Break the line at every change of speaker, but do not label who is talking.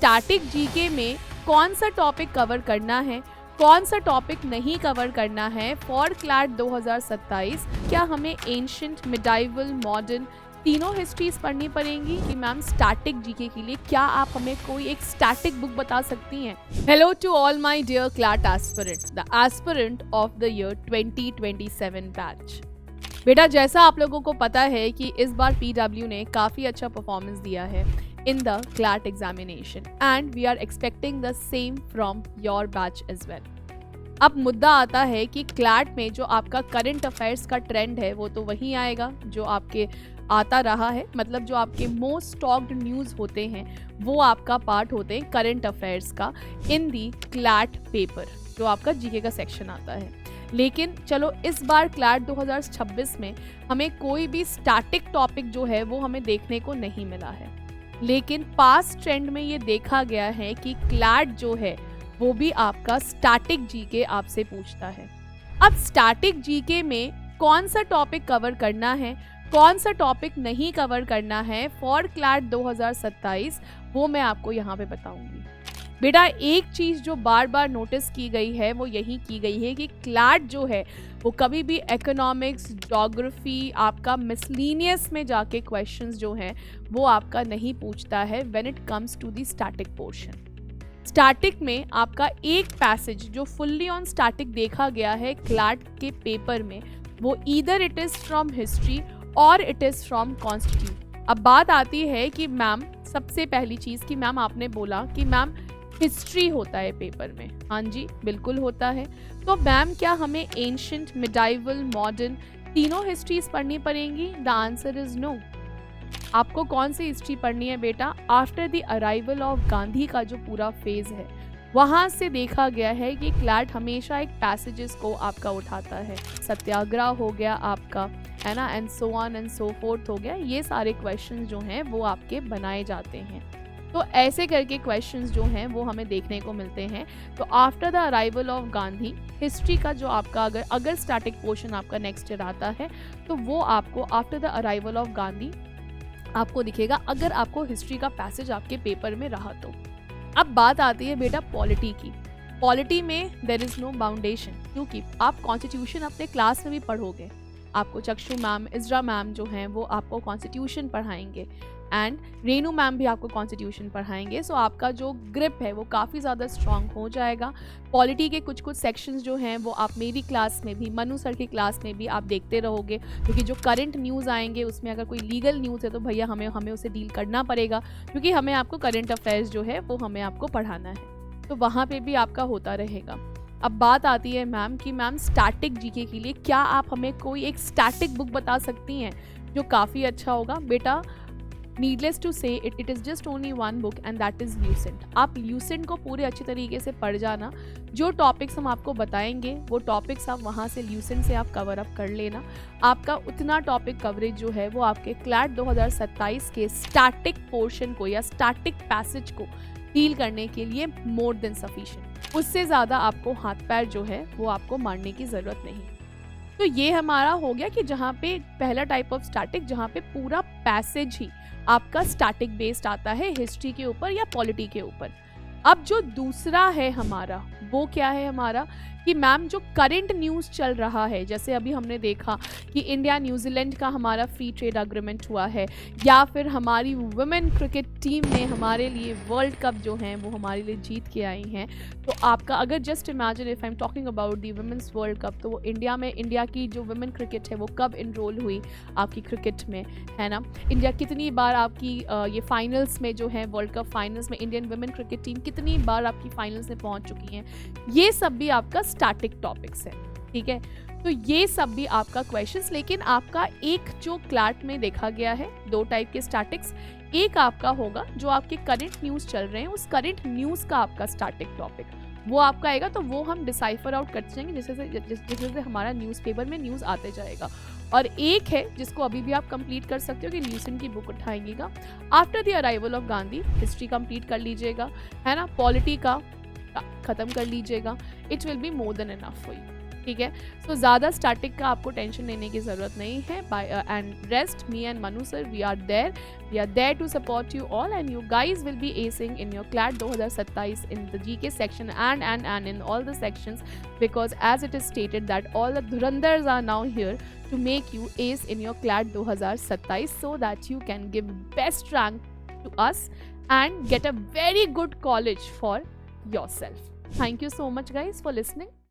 Static GK में कौन सा टॉपिक कवर करना है, कौन सा टॉपिक नहीं कवर करना है फॉर क्लैट 2027। क्या हमें एंशिएंट, मिडाइवल, मॉडर्न तीनों हिस्ट्रीज पढ़नी पड़ेंगी कि मैम स्टैटिक जीके के लिए क्या आप हमें कोई एक स्टैटिक बुक बता सकती हैं? Hello to all my dear CLAT aspirants, the aspirant of the year 2027 batch. बेटा, जैसा आप लोगों को पता है कि इस बार पीडब्ल्यू ने काफ़ी अच्छा परफॉर्मेंस दिया है in the CLAT examination and we are expecting the same from your batch as well। अब मुद्दा आता है कि क्लैट में जो आपका करंट अफेयर्स का ट्रेंड है वो तो वही आएगा जो आपके आता रहा है, मतलब जो आपके मोस्ट टॉक्ड न्यूज़ होते हैं वो आपका पार्ट होते हैं करंट अफेयर्स का इन दी क्लैट पेपर, जो आपका जीके का सेक्शन आता है। लेकिन चलो इस बार क्लैट 2026 में हमें कोई भी स्टैटिक टॉपिक जो है वो हमें देखने को नहीं मिला है, लेकिन पास्ट ट्रेंड में ये देखा गया है कि क्लैट जो है वो भी आपका स्टैटिक जीके आपसे पूछता है। अब स्टैटिक जीके में कौन सा टॉपिक कवर करना है, कौन सा टॉपिक नहीं कवर करना है फॉर क्लैट 2027, वो मैं आपको यहाँ पे बताऊंगी। बेटा, एक चीज़ जो बार बार नोटिस की गई है वो यही की गई है कि क्लैट जो है वो कभी भी इकोनॉमिक्स, ज्योग्राफी, आपका मिसलीनियस में जाके क्वेश्चंस जो हैं वो आपका नहीं पूछता है when it comes to the static portion. Static में आपका एक पैसेज जो फुल्ली ऑन स्टैटिक देखा गया है क्लैट के पेपर में, वो either it is from history और इट इज़ फ्रॉम कॉन्स्टिट्यूट। अब बात आती है कि मैम, सबसे पहली चीज़ कि मैम आपने बोला कि मैम हिस्ट्री होता है पेपर में। हाँ जी, बिल्कुल होता है। तो मैम क्या हमें एंशिएंट, मिडाइवल, मॉडर्न तीनों हिस्ट्रीज पढ़नी पड़ेंगी? The answer is no. आपको कौन सी हिस्ट्री पढ़नी है बेटा? After the arrival of Gandhi का जो पूरा फेज है वहाँ से देखा गया है कि क्लैट हमेशा एक पैसेजेस को आपका उठाता है। सत्याग्रह हो गया आपका, है ना, and so on and so fourth हो गया। ये सारे क्वेश्चन जो हैं वो आपके बनाए जाते हैं। तो ऐसे करके क्वेश्चंस जो हैं वो हमें देखने को मिलते हैं। तो after the arrival of Gandhi, history का जो आपका अगर स्टैटिक पोर्शन आपका नेक्स्ट ईयर आता है तो वो आपको after the arrival of Gandhi आपको दिखेगा, अगर आपको हिस्ट्री का पैसेज आपके पेपर में रहा तो। अब बात आती है बेटा पॉलिटी की। पॉलिटी में देयर इज़ नो बाउंडेशन, क्योंकि आप कॉन्स्टिट्यूशन अपने क्लास में भी पढ़ोगे। आपको चक्षु मैम, इज़रा मैम जो हैं वो आपको कॉन्स्टिट्यूशन पढ़ाएंगे एंड रेनू मैम भी आपको कॉन्स्टिट्यूशन पढ़ाएंगे। सो आपका जो ग्रिप है वो काफ़ी ज़्यादा स्ट्रॉन्ग हो जाएगा। पॉलिटी के कुछ कुछ सेक्शंस जो हैं वो आप मेरी क्लास में भी, मनु सर की क्लास में भी आप देखते रहोगे, क्योंकि जो करंट न्यूज़ आएंगे उसमें अगर कोई लीगल न्यूज़ है तो भैया हमें उसे डील करना पड़ेगा, क्योंकि हमें आपको करंट अफेयर्स जो है वो हमें आपको पढ़ाना है। तो वहाँ पर भी आपका होता रहेगा। अब बात आती है मैम कि मैम स्टैटिक जीके के लिए क्या आप हमें कोई एक स्टैटिक बुक बता सकती हैं जो काफ़ी अच्छा होगा? बेटा, नीडलेस टू से it is just only one book and that is Lucent. आप ल्यूसेंट को पूरे अच्छी तरीके से पढ़ जाना। जो टॉपिक्स हम आपको बताएंगे वो टॉपिक्स आप वहाँ से ल्यूसेंट से आप कवर अप कर लेना। आपका उतना टॉपिक कवरेज जो है वो आपके क्लैट 2027 के स्टैटिक पोर्शन को या स्टैटिक पैसेज को डील करने के लिए मोर देन सफिशिएंट। उससे ज़्यादा आपको हाथ पैर जो है वो आपको मारने की ज़रूरत नहीं। तो ये हमारा हो गया कि जहाँ पे पहला टाइप ऑफ स्टैटिक, जहाँ पे पूरा पैसेज ही आपका स्टैटिक बेस्ड आता है हिस्ट्री के ऊपर या पॉलिटी के ऊपर। अब जो दूसरा है हमारा, वो क्या है हमारा कि मैम जो करंट न्यूज़ चल रहा है, जैसे अभी हमने देखा कि इंडिया न्यूजीलैंड का हमारा फ्री ट्रेड एग्रीमेंट हुआ है, या फिर हमारी वुमेन क्रिकेट टीम ने हमारे लिए वर्ल्ड कप जो हैं वो हमारे लिए जीत के आई हैं। तो आपका अगर just imagine if I am talking about the women's world cup, तो वो इंडिया की जो वुमेन क्रिकेट है वो कब इनरोल हुई आपकी क्रिकेट में, है ना। इंडिया कितनी बार आपकी ये फाइनल्स में जो है वर्ल्ड कप फाइनल्स में इंडियन वुमेन क्रिकेट टीम कितनी बार आपकी फाइनल्स में पहुंच चुकी हैं, ये सब भी आपका स्टैटिक टॉपिक्स है। ठीक है, तो ये सब भी आपका क्वेश्चंस। लेकिन आपका एक जो क्लैट में देखा गया है, दो टाइप के स्टैटिक्स। एक आपका होगा जो आपके करंट न्यूज़ चल रहे हैं, उस करंट न्यूज़ का आपका स्टैटिक टॉपिक वो आपका आएगा, तो वो हम डिसाइफर आउट करते जाएंगे जैसे जैसे हमारा न्यूज़पेपर में न्यूज़ आते जाएगा। और एक है जिसको अभी भी आप कंप्लीट कर सकते हो कि ल्यूसेंट की बुक उठाएंगेगा। After the arrival of Gandhi history complete कर लीजिएगा, है ना, पॉलिटी का ख़त्म कर लीजिएगा। It will be more than enough for you. ठीक है। सो ज़्यादा स्टैटिक का आपको टेंशन लेने की ज़रूरत नहीं है। By and rest, me and Manu sir we are there to support you all and you guys will be acing in your CLAT 2027 in the GK section and in all the sections, because as it is stated that all the Dhurandhars are now here to make you ace in your CLAT 2027 so that you can give best rank to us and get a very good college for yourself. Thank you so much guys for listening.